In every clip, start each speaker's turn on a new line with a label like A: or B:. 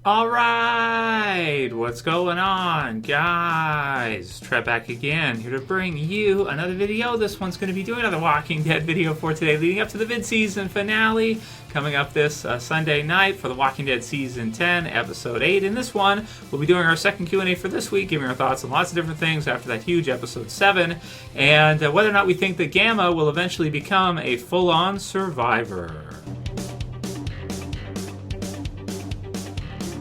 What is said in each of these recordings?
A: All right, what's going on, guys? Trev back again, here to bring you another video. This one's going to be doing another Walking Dead video for today, leading up to the mid-season finale, coming up this Sunday night for the Walking Dead Season 10, Episode 8. In this one, we'll be doing our second Q&A for this week, giving our thoughts on lots of different things after that huge Episode 7, and whether or not we think that Gamma will eventually become a full-on survivor.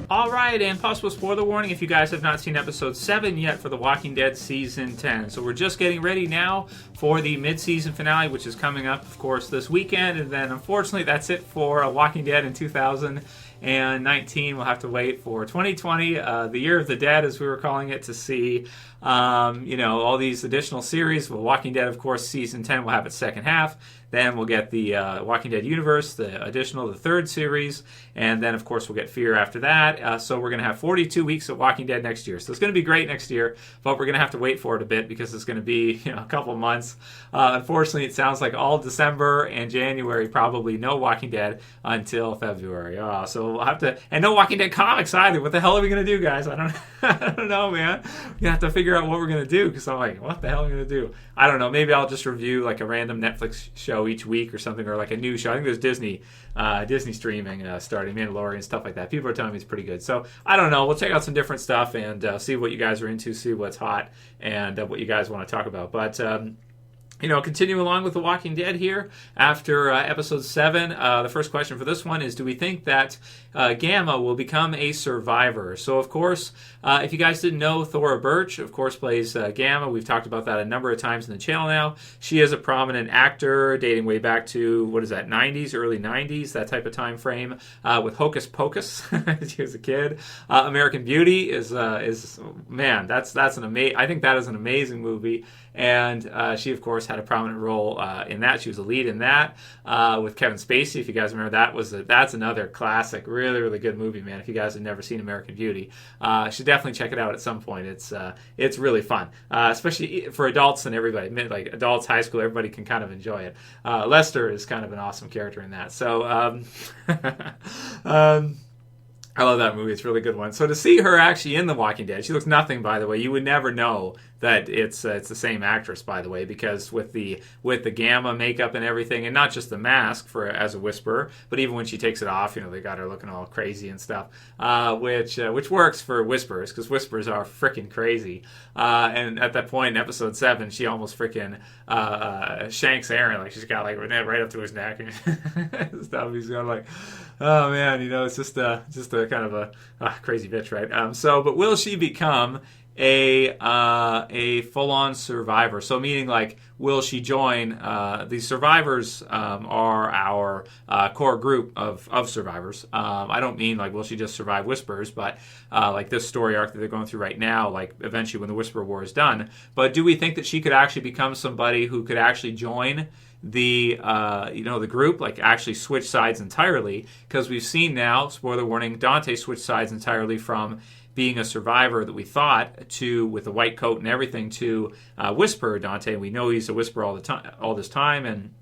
A: Alright, and possible spoiler warning if you guys have not seen Episode 7 yet for The Walking Dead Season 10. So we're just getting ready now for the mid-season finale, which is coming up, of course, this weekend. And then, unfortunately, that's it for Walking Dead in 2019. We'll have to wait for 2020, the Year of the Dead, as we were calling it, to see all these additional series. Well, Walking Dead, of course, Season 10 will have its second half. Then we'll get the Walking Dead universe, the third series, and then, of course, we'll get Fear after that. So we're going to have 42 weeks of Walking Dead next year. So it's going to be great next year, but we're going to have to wait for it a bit because it's going to be a couple of months. Unfortunately, it sounds like all December and January, probably no Walking Dead until February. So we'll have to, and no Walking Dead comics either. What the hell are we going to do, guys? I don't know, man. We have to figure out what we're going to do because I'm like, what the hell are we going to do? I don't know. Maybe I'll just review like a random Netflix show each week or something, or like a new show. I think there's Disney streaming starting, Mandalorian, stuff like that. People are telling me it's pretty good. So I don't know. We'll check out some different stuff and see what you guys are into, see what's hot, and what you guys want to talk about. But continuing along with The Walking Dead here after Episode 7. The first question for this one is, do we think that Gamma will become a survivor? So, of course, if you guys didn't know, Thora Birch, of course, plays Gamma. We've talked about that a number of times in the channel now. She is a prominent actor dating way back to, 90s, early 90s, that type of time frame, with Hocus Pocus. She was a kid. American Beauty is man, that's an amazing, I think that is an amazing movie. And she, of course, had a prominent role in that. She was a lead in that with Kevin Spacey. If you guys remember, that's another classic, really, really good movie, man. If you guys have never seen American Beauty, should definitely check it out at some point. It's really fun, especially for adults and everybody, like adults, high school, everybody can kind of enjoy it. Lester is kind of an awesome character in that. So, I love that movie. It's a really good one. So to see her actually in The Walking Dead, she looks nothing, by the way. You would never know that it's the same actress, by the way, because with the Gamma makeup and everything, and not just the mask as a Whisperer, but even when she takes it off, they got her looking all crazy and stuff, which works for Whisperers, because Whisperers are freaking crazy. And at that point in Episode 7, she almost freaking shanks Aaron, like she's got like right up to his neck and stuff. He's going like, oh man, it's just a kind of a crazy bitch, right? But will she become a full-on survivor? So meaning, like, will she join? The survivors are our core group of survivors. I don't mean like will she just survive Whisperers, but like this story arc that they're going through right now, like eventually when the Whisperer War is done. But do we think that she could actually become somebody who could actually join the group, like actually switch sides entirely? Because we've seen now, spoiler warning, Dante switched sides entirely from being a survivor that we thought to, with the white coat and everything, to Whisperer Dante. We know he's a Whisperer all this time, and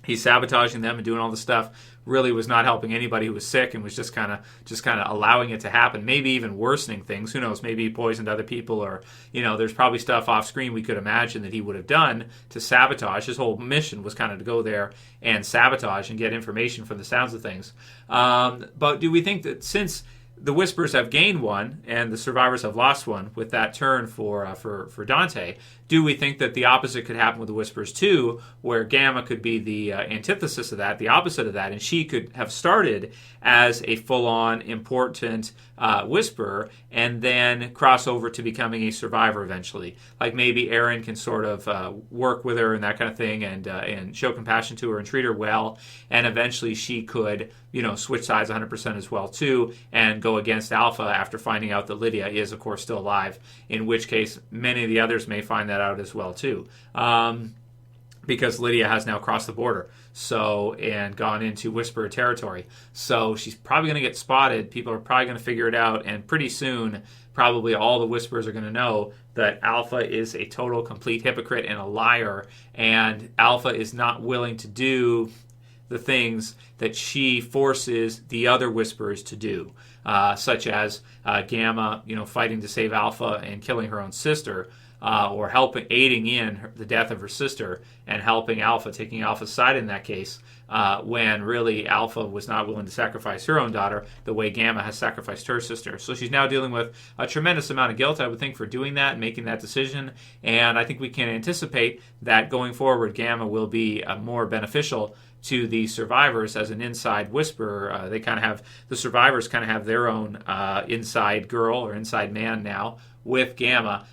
A: he's sabotaging them and doing all this stuff. Really was not helping anybody who was sick, and was just kind of allowing it to happen. Maybe even worsening things. Who knows? Maybe he poisoned other people, or there's probably stuff off screen we could imagine that he would have done to sabotage. His whole mission was kind of to go there and sabotage and get information from the sounds of things. But do we think that since the Whisperers have gained one and the survivors have lost one with that turn for Dante, do we think that the opposite could happen with the Whisperers too, where Gamma could be the antithesis of that, the opposite of that, and she could have started as a full-on important Whisperer and then cross over to becoming a survivor eventually? Like maybe Aaron can sort of work with her and that kind of thing, and show compassion to her and treat her well, and eventually she could switch sides 100% as well too, and go against Alpha after finding out that Lydia is, of course, still alive, in which case many of the others may find that out as well too, because Lydia has now crossed the border and gone into Whisperer territory. So she's probably going to get spotted. People are probably going to figure it out, and pretty soon probably all the Whisperers are going to know that Alpha is a total complete hypocrite and a liar, and Alpha is not willing to do the things that she forces the other Whisperers to do, such as Gamma, fighting to save Alpha and killing her own sister, or aiding in the death of her sister and helping Alpha, taking Alpha's side in that case, when really Alpha was not willing to sacrifice her own daughter the way Gamma has sacrificed her sister. So she's now dealing with a tremendous amount of guilt, I would think, for doing that and making that decision. And I think we can anticipate that going forward, Gamma will be more beneficial to the survivors as an inside whisperer. The survivors kind of have their own inside girl or inside man now with Gamma,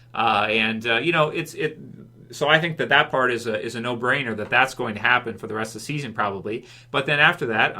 A: So I think that part is a no-brainer that's going to happen for the rest of the season probably. But then after that,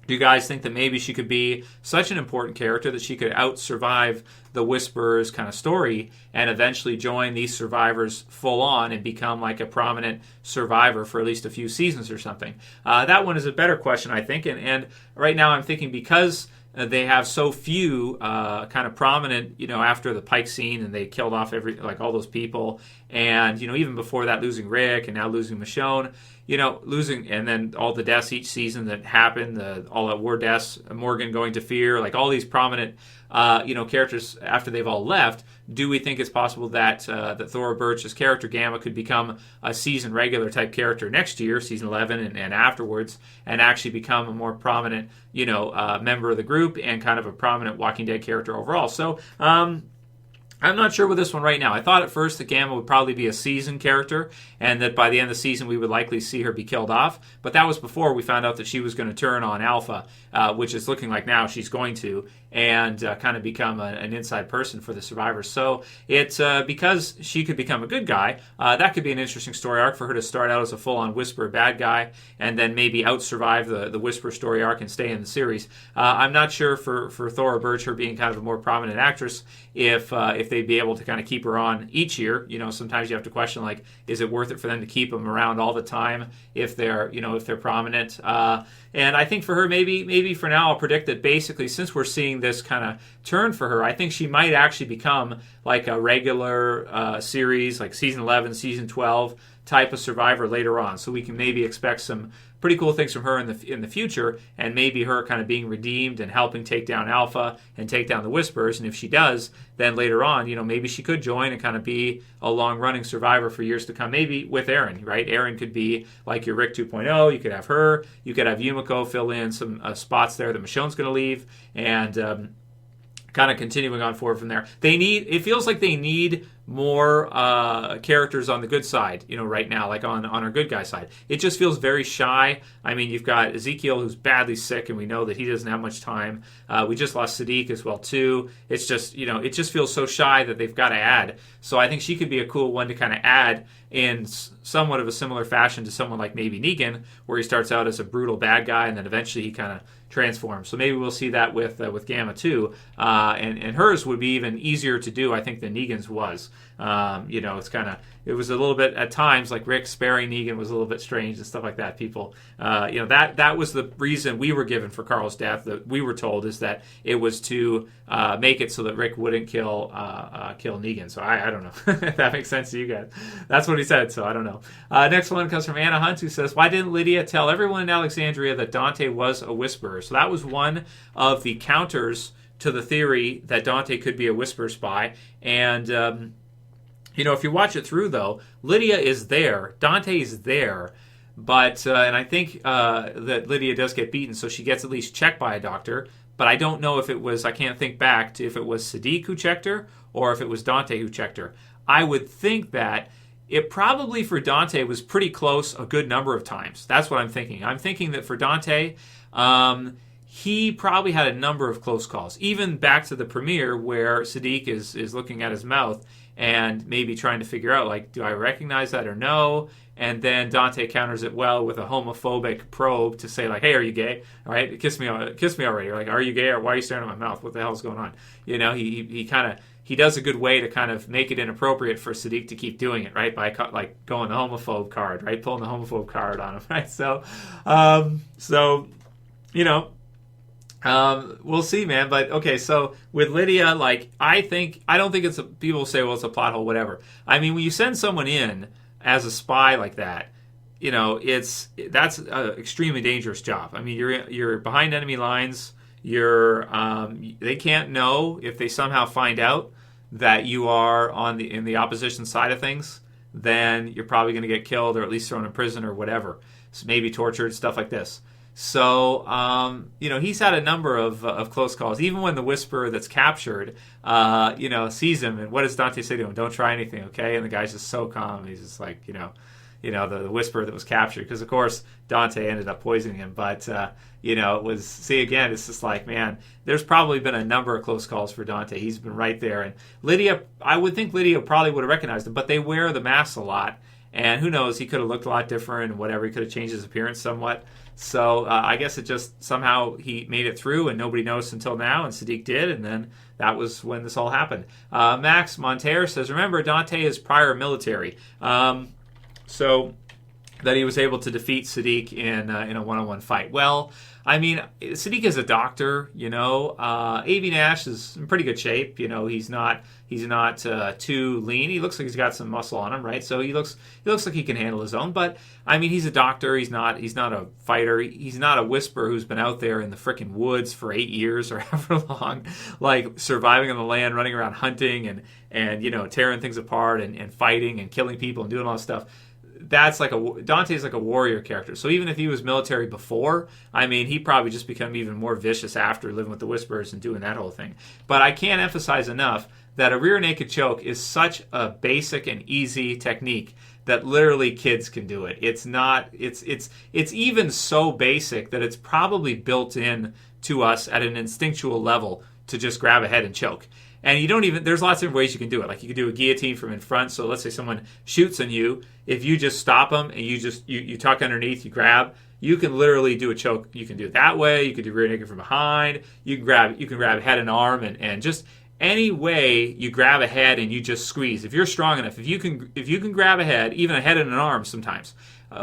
A: do you guys think that maybe she could be such an important character that she could out-survive the Whisperer's kind of story and eventually join these survivors full on and become like a prominent survivor for at least a few seasons or something? That one is a better question, I think. And right now I'm thinking because they have so few kind of prominent, after the Pike scene, and they killed off all those people, and even before that, losing Rick, and now losing Michonne, losing, and then all the deaths each season that happened, all the war deaths, Morgan going to Fear, like all these prominent, characters after they've all left. Do we think it's possible that Thora Birch's character Gamma could become a season regular type character next year, season 11 and afterwards, and actually become a more prominent, member of the group and kind of a prominent Walking Dead character overall? So, I'm not sure with this one right now. I thought at first that Gamma would probably be a season character and that by the end of the season we would likely see her be killed off. But that was before we found out that she was going to turn on Alpha, which is looking like now she's going to, and kind of become an inside person for the survivors. So it's because she could become a good guy, that could be an interesting story arc for her to start out as a full-on Whisperer bad guy and then maybe out-survive the Whisperer story arc and stay in the series. I'm not sure for Thora Birch, her being kind of a more prominent actress, if they'd be able to kind of keep her on each year. Sometimes you have to question, like, is it worth it for them to keep them around all the time if they're prominent? And I think for her, maybe for now, I'll predict that basically since we're seeing this kind of turn for her, I think she might actually become like a regular series, like season 11, season 12 type of survivor later on. So we can maybe expect some pretty cool things from her in the future, and maybe her kind of being redeemed and helping take down Alpha and take down the Whisperers. And if she does, then later on, maybe she could join and kind of be a long-running survivor for years to come, maybe with Aaron, right? Aaron could be like your Rick 2.0. You could have her. You could have Yumiko fill in some spots there that Michonne's going to leave, and kind of continuing on forward from there. It feels like they need more characters on the good side, right now, like on our good guy side. It just feels very shy. I mean, you've got Ezekiel, who's badly sick, and we know that he doesn't have much time. We just lost Sadiq as well, too. It's just, it just feels so shy that they've got to add. So I think she could be a cool one to kind of add in somewhat of a similar fashion to someone like maybe Negan, where he starts out as a brutal bad guy, and then eventually he kind of transforms. So maybe we'll see that with Gamma too, and hers would be even easier to do, I think, than Negan's was. It was a little bit at times like Rick sparing Negan was a little bit strange and stuff like that. People, that was the reason we were given for Carl's death. That we were told is that it was to make it so that Rick wouldn't kill Negan. So I don't know if that makes sense to you guys. That's what he said. So I don't know. Next one comes from Anna Hunt, who says, "Why didn't Lydia tell everyone in Alexandria that Dante was a Whisperer?" So that was one of the counters to the theory that Dante could be a Whisperer spy. And if you watch it through, though, Lydia is there, Dante is there, but and I think that Lydia does get beaten, so she gets at least checked by a doctor. But I don't know if it was, I can't think back to if it was Sadiq who checked her or if it was Dante who checked her. I would think that it probably for Dante was pretty close a good number of times. That's what I'm thinking. I'm thinking that for Dante, he probably had a number of close calls, even back to the premiere where Sadiq is looking at his mouth and maybe trying to figure out, like, do I recognize that or no? And then Dante counters it well with a homophobic probe to say, like, hey, are you gay? All right, kiss me already. Or like, are you gay? Or why are you staring at my mouth? What the hell's going on? He does a good way to kind of make it inappropriate for Sadiq to keep doing it, right? By like going the homophobe card, right? Pulling the homophobe card on him, right? We'll see, man. But okay, so with Lydia, like, I don't think it's people say, well, it's a plot hole, whatever. I mean, when you send someone in as a spy like that, that's an extremely dangerous job. I mean, you're behind enemy lines. They can't know if they somehow find out that you are in the opposition side of things, then you're probably going to get killed or at least thrown in prison or whatever. So maybe tortured, stuff like this. So, he's had a number of close calls. Even when the Whisperer that's captured, sees him, and what does Dante say to him? Don't try anything, okay? And the guy's just so calm. He's just like, the Whisperer that was captured. Because, of course, Dante ended up poisoning him. But, it's just like, man, there's probably been a number of close calls for Dante. He's been right there. And Lydia, I would think Lydia probably would have recognized him, but they wear the masks a lot. And who knows, he could have looked a lot different and whatever. He could have changed his appearance somewhat. So I guess it just somehow he made it through and nobody noticed until now, and Siddiq did, and then that was when this all happened. Max Montair says, remember, Dante is prior military. So that he was able to defeat Siddiq in a one-on-one fight. Well, I mean, Siddiq is a doctor, A.B. Nash is in pretty good shape. He's not too lean. He looks like he's got some muscle on him, right? So he looks like he can handle his own. But I mean, he's a doctor. He's not a fighter. He's not a Whisperer who's been out there in the frickin' woods for 8 years or however long, like surviving on the land, running around hunting and tearing things apart and fighting and killing people and doing all this stuff. That's Dante's like a warrior character. So even if he was military before, I mean, he'd probably just become even more vicious after living with the Whisperers and doing that whole thing. But I can't emphasize enough that a rear naked choke is such a basic and easy technique that literally kids can do it. It's even so basic that it's probably built in to us at an instinctual level to just grab a head and choke. And there's lots of ways you can do it. Like you could do a guillotine from in front. So let's say someone shoots on you. If you just stop them and you tuck underneath, you grab, you can literally do a choke. You can do it that way. You could do rear naked from behind. You can grab head and arm and just any way you grab a head and you just squeeze. If you're strong enough, if you can grab a head, even a head and an arm sometimes.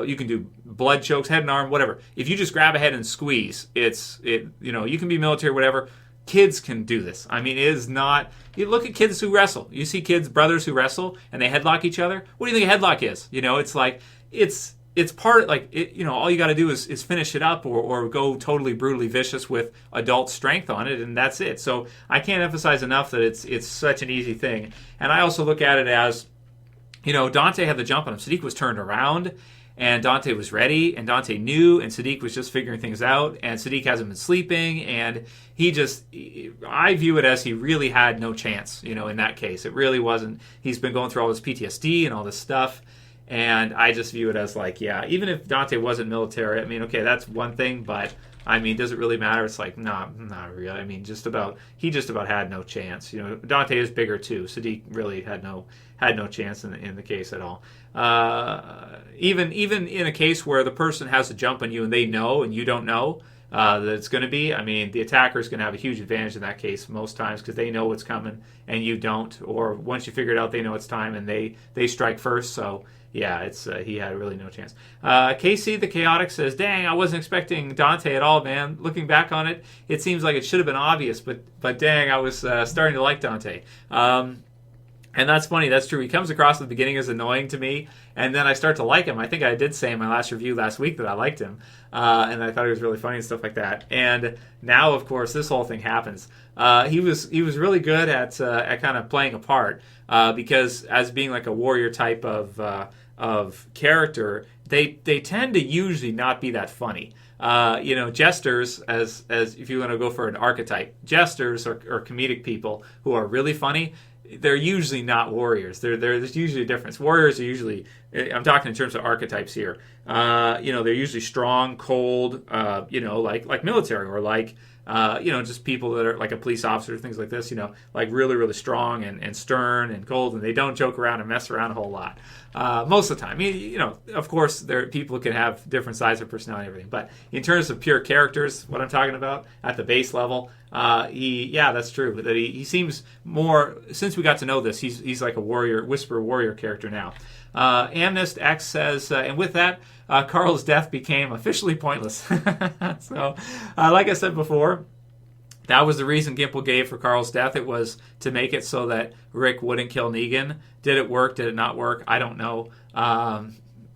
A: You can do blood chokes, head and arm, whatever. If you just grab a head and squeeze, you can be military, whatever. Kids can do this. I mean, it is not... You look at kids who wrestle. You see brothers who wrestle, and they headlock each other. What do you think a headlock is? It's like... It's part... all you got to do is finish it up or go totally brutally vicious with adult strength on it, and that's it. So I can't emphasize enough that it's such an easy thing. And I also look at it as, Dante had the jump on him. Siddiq was turned around, and Dante was ready, and Dante knew, and Siddiq was just figuring things out, and Siddiq hasn't been sleeping, and I view it as he really had no chance, in that case. It really wasn't. He's been going through all this PTSD and all this stuff, and I just view it as like, yeah, even if Dante wasn't military, I mean, okay, that's one thing, but, I mean, does it really matter? It's like, not really. I mean, he just about had no chance. Dante is bigger too. Siddiq really had no chance in the case at all. Even in a case where the person has a jump on you and they know and you don't know that it's going to be, I mean, the attacker is going to have a huge advantage in that case most times because they know what's coming and you don't. Or once you figure it out, they know it's time and they strike first. So yeah, he had really no chance. Casey the Chaotic says, dang, I wasn't expecting Dante at all, man. Looking back on it, it seems like it should have been obvious, but dang, I was starting to like Dante. And that's funny, that's true. He comes across at the beginning as annoying to me, and then I start to like him. I think I did say in my last review last week that I liked him, and I thought he was really funny and stuff like that. And now, of course, this whole thing happens. He was really good at kind of playing a part, because as being like a warrior type of character, they tend to usually not be that funny. Jesters, as if you want to go for an archetype, jesters are comedic people who are really funny. They're usually not warriors. There's usually a difference. Warriors are usually, I'm talking in terms of archetypes here. They're usually strong, cold, like military, or like, just people that are like a police officer, things like this, like really, really strong and stern and cold, and they don't joke around and mess around a whole lot. Most of the time. I mean, of course, there are people who can have different sides of personality and everything, but in terms of pure characters, what I'm talking about at the base level, that's true. But that he seems more, since we got to know this, he's like a whisper warrior character now. AmnestX says, and with that, Carl's death became officially pointless. So, like I said before, that was the reason Gimple gave for Carl's death. It was to make it so that Rick wouldn't kill Negan. Did it work? Did it not work? I don't know.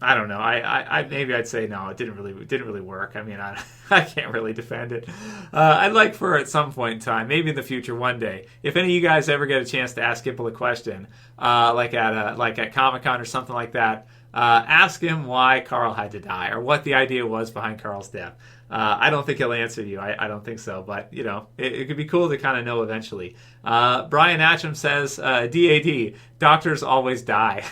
A: I don't know. I maybe I'd say no. It didn't really work. I mean, I can't really defend it. I'd like for at some point in time, maybe in the future, one day, if any of you guys ever get a chance to ask Gimple a question, like at Comic-Con or something like that, ask him why Carl had to die or what the idea was behind Carl's death. I don't think he'll answer you. I don't think so. But, it could be cool to kind of know eventually. Brian Achim says, DAD, doctors always die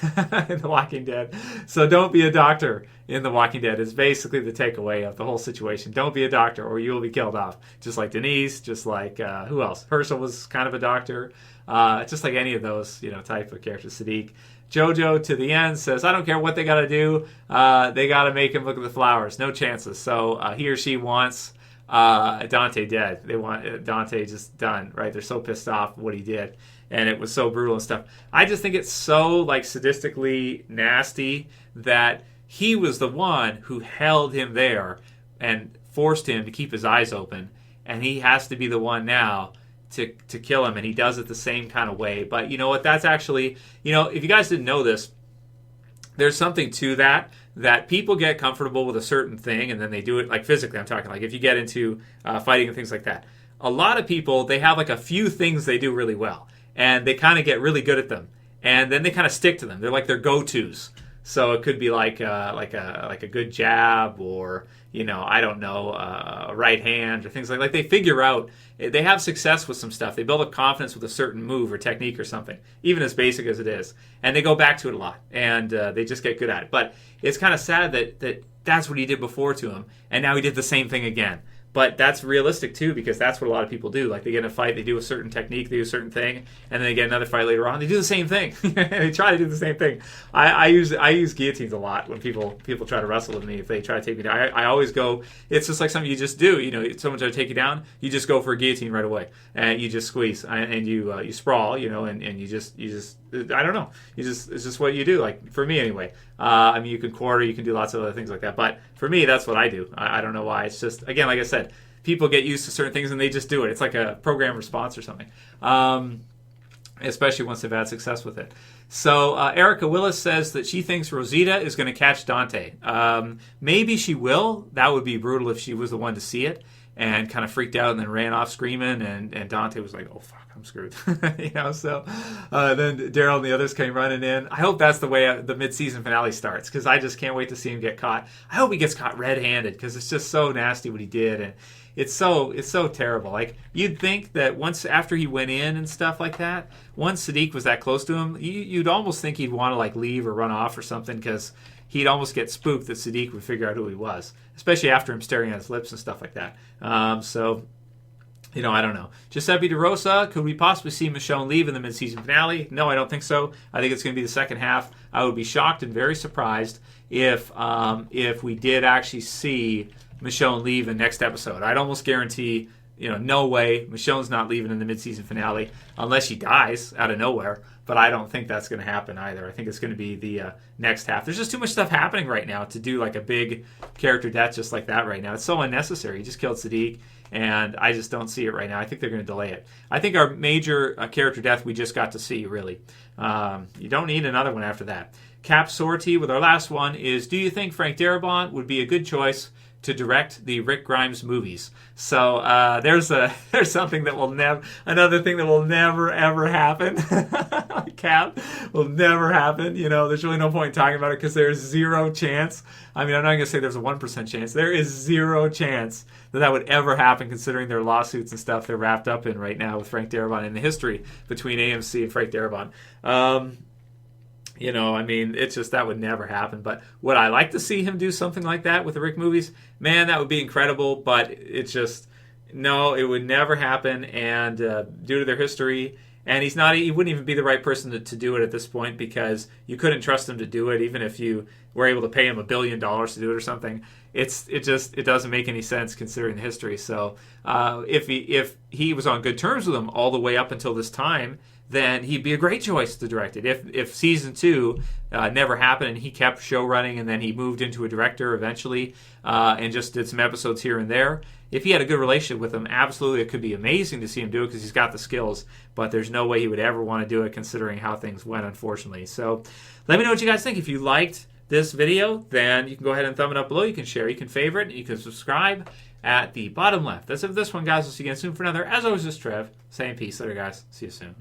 A: in The Walking Dead. So don't be a doctor in The Walking Dead is basically the takeaway of the whole situation. Don't be a doctor or you will be killed off. Just like Denise, just like, who else? Herschel was kind of a doctor. Just like any of those, type of characters. Sadiq. Jojo to the end says, I don't care what they got to do. They got to make him look at the flowers. No chances. So he or she wants Dante dead. They want Dante just done, right? They're so pissed off what he did. And it was so brutal and stuff. I just think it's so sadistically nasty that he was the one who held him there and forced him to keep his eyes open. And he has to be the one now to kill him, and he does it the same kind of way. But you know what? That's actually, if you guys didn't know this, there's something to that people get comfortable with a certain thing, and then they do it, physically, I'm talking, if you get into fighting and things like that. A lot of people, they have a few things they do really well, and they kind of get really good at them, and then they kind of stick to them. They're their go-tos. So it could be like a good jab, or I don't know, a right hand, or things like they figure out, they have success with some stuff. They build up confidence with a certain move or technique or something, even as basic as it is, and they go back to it a lot, and they just get good at it. But it's kind of sad that that's what he did before to him, and now he did the same thing again. But that's realistic too, because that's what a lot of people do. They get in a fight, they do a certain technique, they do a certain thing, and then they get another fight later on. They do the same thing. They try to do the same thing. I use guillotines a lot when people try to wrestle with me. If they try to take me down, I always go. It's just like something you just do. If someone tries to take you down, you just go for a guillotine right away, and you just squeeze and you sprawl. And you just I don't know. It's just what you do. For me anyway. You can quarter, you can do lots of other things like that. But for me, that's what I do. I don't know why. It's just, again, like I said, people get used to certain things and they just do it. It's like a program response or something, especially once they've had success with it. So Erica Willis says that she thinks Rosita is going to catch Dante. Maybe she will. That would be brutal if she was the one to see it and kind of freaked out and then ran off screaming, and Dante was like, oh, fuck, I'm screwed. So then Daryl and the others came running in. I hope that's the way the mid-season finale starts, because I just can't wait to see him get caught. I hope he gets caught red-handed, because it's just so nasty what he did, and it's so terrible. You'd think that once after he went in and stuff like that, once Sadiq was that close to him, you'd almost think he'd want to leave or run off or something, because he'd almost get spooked that Sadiq would figure out who he was, especially after him staring at his lips and stuff like that. I don't know. Giuseppe DeRosa, could we possibly see Michonne leave in the mid-season finale? No, I don't think so. I think it's going to be the second half. I would be shocked and very surprised if we did actually see Michonne leave in next episode. I'd almost guarantee, no way Michonne's not leaving in the mid-season finale unless she dies out of nowhere. But I don't think that's going to happen either. I think it's going to be the next half. There's just too much stuff happening right now to do a big character death just like that right now. It's so unnecessary. He just killed Sadiq, and I just don't see it right now. I think they're going to delay it. I think our major character death we just got to see, really. You don't need another one after that. Cap sortie with our last one is, do you think Frank Darabont would be a good choice to direct the Rick Grimes movies? So there's something that another thing that will never ever happen. Cap will never happen. There's really no point in talking about it because there's zero chance. I'm not going to say there's a 1% chance. There is zero chance that would ever happen, considering their lawsuits and stuff they're wrapped up in right now with Frank Darabont and the history between AMC and Frank Darabont. It's just, that would never happen. But would I like to see him do something like that with the Rick movies? Man, that would be incredible. But it's just, no, it would never happen. And due to their history, and he wouldn't even be the right person to do it at this point, because you couldn't trust him to do it, even if you were able to pay him $1 billion to do it or something. It doesn't make any sense considering the history. So if he was on good terms with him all the way up until this time, then he'd be a great choice to direct it. If season 2 never happened and he kept show running and then he moved into a director eventually and just did some episodes here and there, if he had a good relationship with him, absolutely it could be amazing to see him do it because he's got the skills, but there's no way he would ever want to do it considering how things went, unfortunately. So let me know what you guys think. If you liked this video, then you can go ahead and thumb it up below. You can share, you can favorite, you can subscribe at the bottom left. That's it for this one, guys. We'll see you again soon for another. As always, this is Trev saying peace. Later, guys. See you soon.